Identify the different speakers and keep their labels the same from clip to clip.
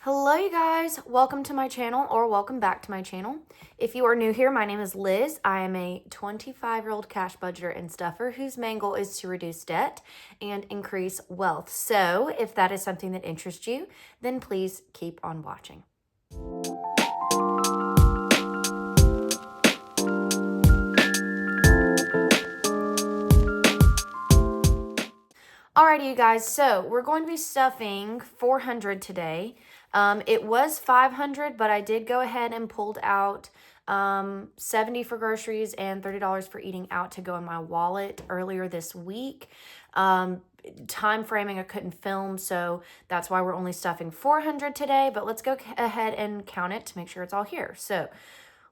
Speaker 1: Hello you guys, welcome to my channel or welcome back to my channel. If you are new here, my name is Liz. I am a 25-year-old cash budgeter and stuffer whose main goal is to reduce debt and increase wealth. So if that is something that interests you, then please keep on watching. Alrighty, you guys, so we're going to be stuffing 400 today. It was 500, but I did go ahead and pulled out 70 for groceries and $30 for eating out to go in my wallet earlier this week. Time framing, I couldn't film, so that's why we're only stuffing 400 today, but let's go ahead and count it to make sure it's all here. So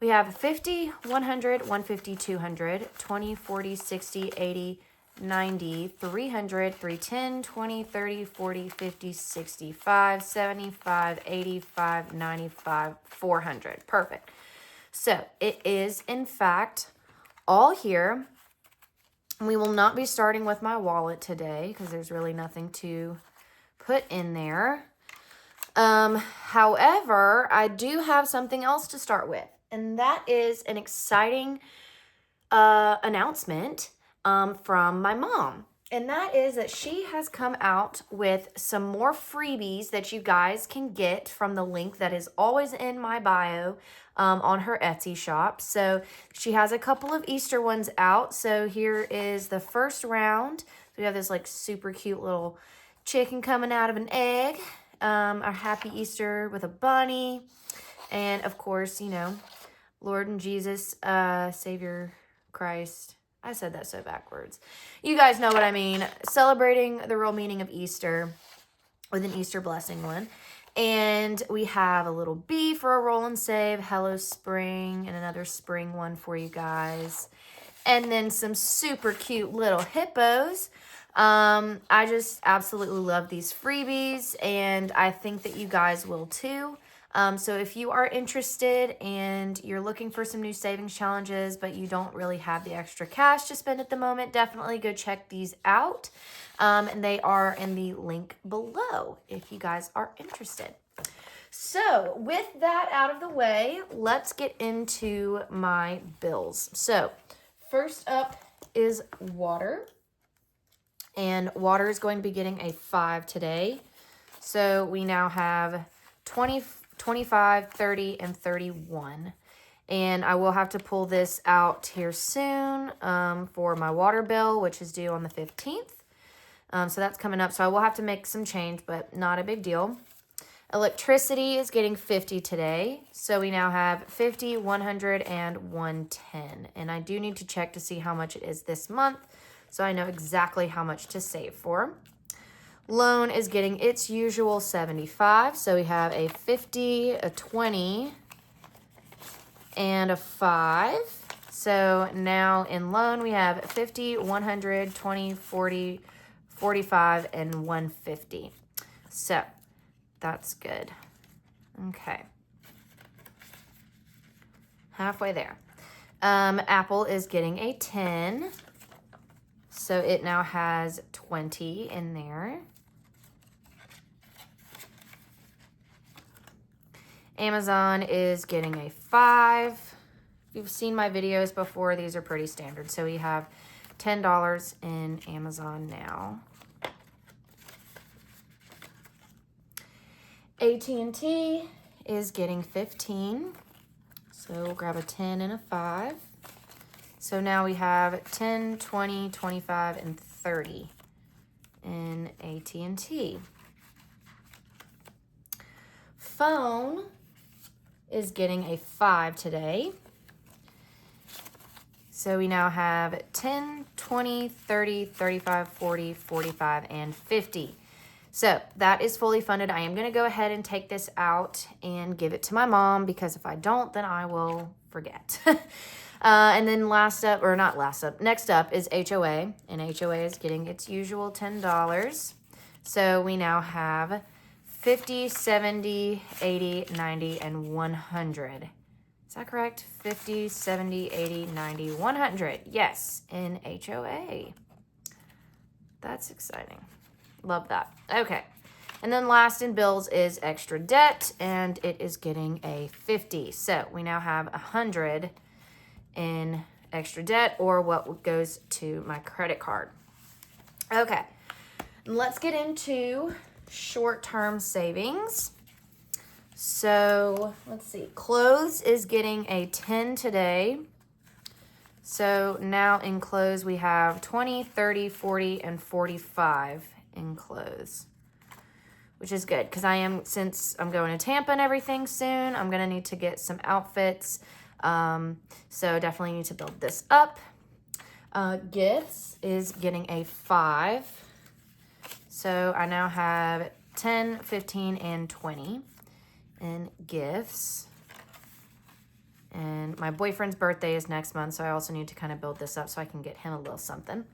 Speaker 1: we have 50, 100, 150, 200, 20, 40, 60, 80, 90, 300, 310, 20, 30, 40, 50, 65, 75, 85, 95, 400. Perfect. So it is, in fact, all here. We will not be starting with my wallet today because there's really nothing to put in there. However, I do have something else to start with, and that is an exciting announcement from my mom. And that is that she has come out with some more freebies that you guys can get from the link that is always in my bio on her Etsy shop. So she has a couple of Easter ones out. So here is the first round. We have this like super cute little chicken coming out of an egg. Our Happy Easter with a bunny. And of course, you know, Lord and Jesus, Savior Christ. I said that so backwards. You guys know what I mean. Celebrating the real meaning of Easter with an Easter blessing one. And we have a little bee for a roll and save. Hello Spring. And another spring one for you guys. And then some super cute little hippos. I just absolutely love these freebies. And I think that you guys will too. So if you are interested and you're looking for some new savings challenges, but you don't really have the extra cash to spend at the moment, definitely go check these out. And they are in the link below if you guys are interested. So with that out of the way, let's get into my bills. So first up is water. And water is going to be getting a 5 today. So we now have 20, 25, 30, and 31. And I will have to pull this out here soon for my water bill, which is due on the 15th. So that's coming up. So I will have to make some change, but not a big deal. Electricity is getting 50 today. So we now have 50, 100, and 110. And I do need to check to see how much it is this month, so I know exactly how much to save for. Loan is getting its usual 75. So we have a 50, a 20, and a 5. So now in loan we have 50, 100, 20, 40, 45, and 150. So that's good. Okay. Halfway there. Apple is getting a 10. So it now has 20 in there. Amazon is getting a 5. If you've seen my videos before, these are pretty standard. So we have $10 in Amazon now. AT&T is getting 15. So we'll grab a 10 and a 5. So now we have 10, 20, 25, and 30 in AT&T. Phone is getting a 5 today. So we now have 10, 20, 30, 35, 40, 45, and 50. So that is fully funded. I am going to go ahead and take this out and give it to my mom because if I don't, then I will forget. And then next up is HOA, and HOA is getting its usual $10. So we now have 50, 70, 80, 90, and 100. Is that correct? 50, 70, 80, 90, 100. Yes, in HOA. That's exciting. Love that. Okay. And then last in bills is extra debt, and it is getting a 50. So we now have 100 in extra debt, or what goes to my credit card. Okay, let's get into short-term savings. So let's see, clothes is getting a 10 today. So now in clothes we have 20, 30, 40, and 45 in clothes, which is good because since I'm going to Tampa and everything soon, I'm going to need to get some outfits. So definitely need to build this up. Gifts is getting a 5. So I now have 10, 15, and 20 in gifts. And my boyfriend's birthday is next month, so I also need to kind of build this up so I can get him a little something.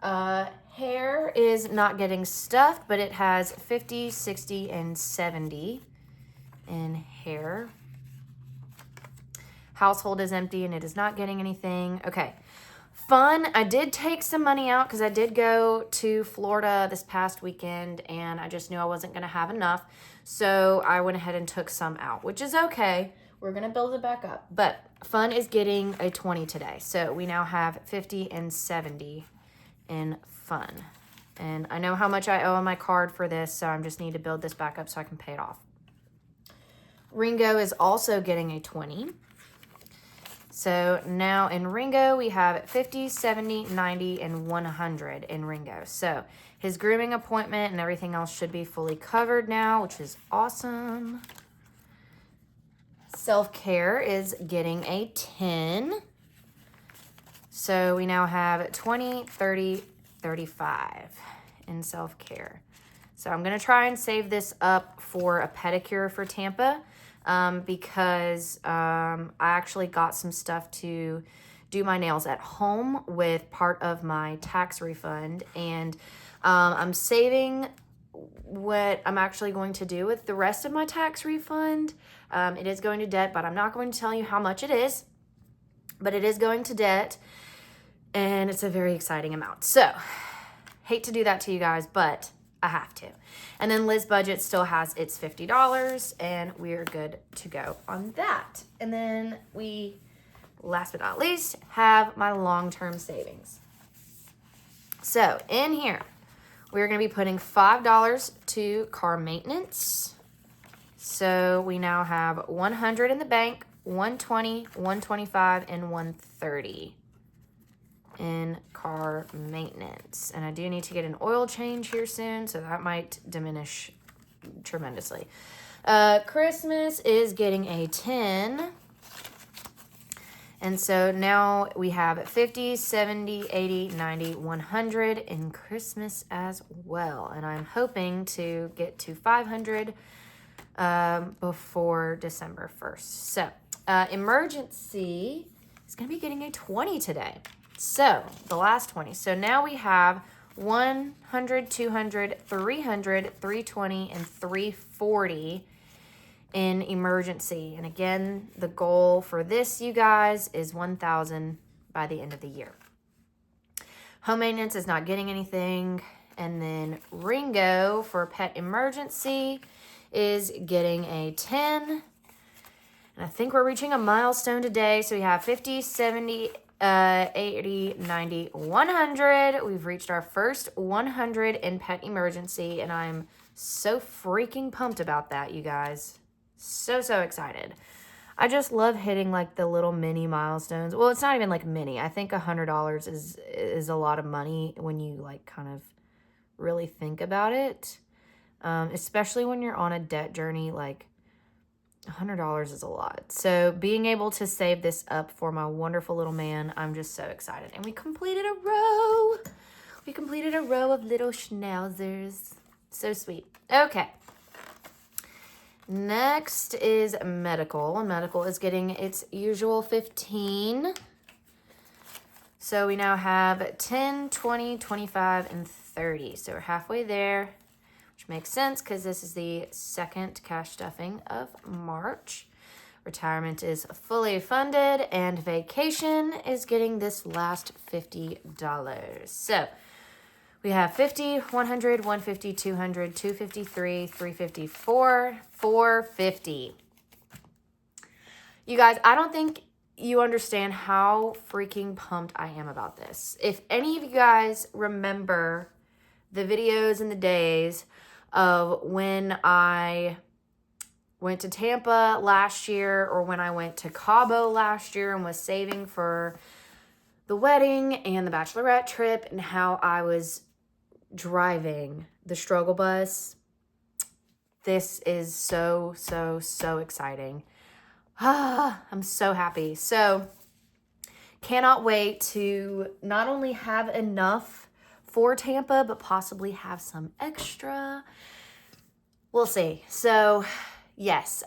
Speaker 1: Hair is not getting stuffed, but it has 50, 60, and 70 in hair. Household is empty, and it is not getting anything. Okay. Fun. I did take some money out because I did go to Florida this past weekend, and I just knew I wasn't going to have enough. So I went ahead and took some out, which is okay. We're going to build it back up. But fun is getting a 20 today. So we now have 50 and 70 in fun. And I know how much I owe on my card for this, so I just need to build this back up so I can pay it off. Ringo is also getting a 20. So now in Ringo, we have 50, 70, 90, and 100 in Ringo. So his grooming appointment and everything else should be fully covered now, which is awesome. Self-care is getting a 10. So we now have 20, 30, 35 in self-care. So I'm going to try and save this up for a pedicure for Tampa. Because I actually got some stuff to do my nails at home with part of my tax refund, and I'm saving what I'm actually going to do with the rest of my tax refund. It is going to debt, but I'm not going to tell you how much it is, but it is going to debt, and it's a very exciting amount. So, hate to do that to you guys, but I have to. And then Liz Budget still has its $50, and we're good to go on that. And then we, last but not least, have my long-term savings. So in here, we're going to be putting $5 to car maintenance. So we now have 100 in the bank, 120, 125, and 130 in car maintenance. And I do need to get an oil change here soon, so that might diminish tremendously. Christmas is getting a 10. And so now we have 50, 70, 80, 90, 100 in Christmas as well. And I'm hoping to get to 500 before December 1st. So emergency is going to be getting a 20 today. So the last 20. So now we have 100, 200, 300, 320, and 340 in emergency. And again, the goal for this, you guys, is 1,000 by the end of the year. Home maintenance is not getting anything. And then Ringo for pet emergency is getting a 10. And I think we're reaching a milestone today. So we have 50, 70, 80, 90, 100. We've reached our first 100 in pet emergency, and I'm so freaking pumped about that, you guys. So excited. I just love hitting like the little mini milestones. Well, it's not even like mini. I think $100 is a lot of money when you like kind of really think about it. Especially when you're on a debt journey, like $100 is a lot. So being able to save this up for my wonderful little man, I'm just so excited. And we completed a row. We completed a row of little schnauzers. So sweet. Okay. Next is medical. Medical is getting its usual 15. So we now have 10, 20, 25, and 30. So we're halfway there, which makes sense because this is the second cash stuffing of March. Retirement is fully funded, and vacation is getting this last $50. So We have 50, 100, 150, 200, 253, 354, 450. You guys, I don't think you understand how freaking pumped I am about this. If any of you guys remember the videos and the days of when I went to Tampa last year, or when I went to Cabo last year and was saving for the wedding and the bachelorette trip, and how I was driving the struggle bus, this is so, so, so exciting. I'm so happy. So cannot wait to not only have enough for Tampa, but possibly have some extra. We'll see. So yes,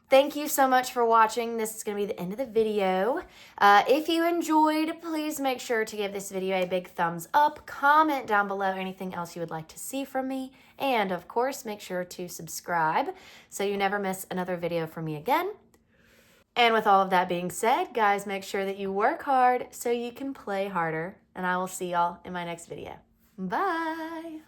Speaker 1: thank you so much for watching. This is going to be the end of the video. If you enjoyed, please make sure to give this video a big thumbs up. Comment down below anything else you would like to see from me. And of course, make sure to subscribe so you never miss another video from me again. And with all of that being said, guys, make sure that you work hard so you can play harder. And I will see y'all in my next video. Bye.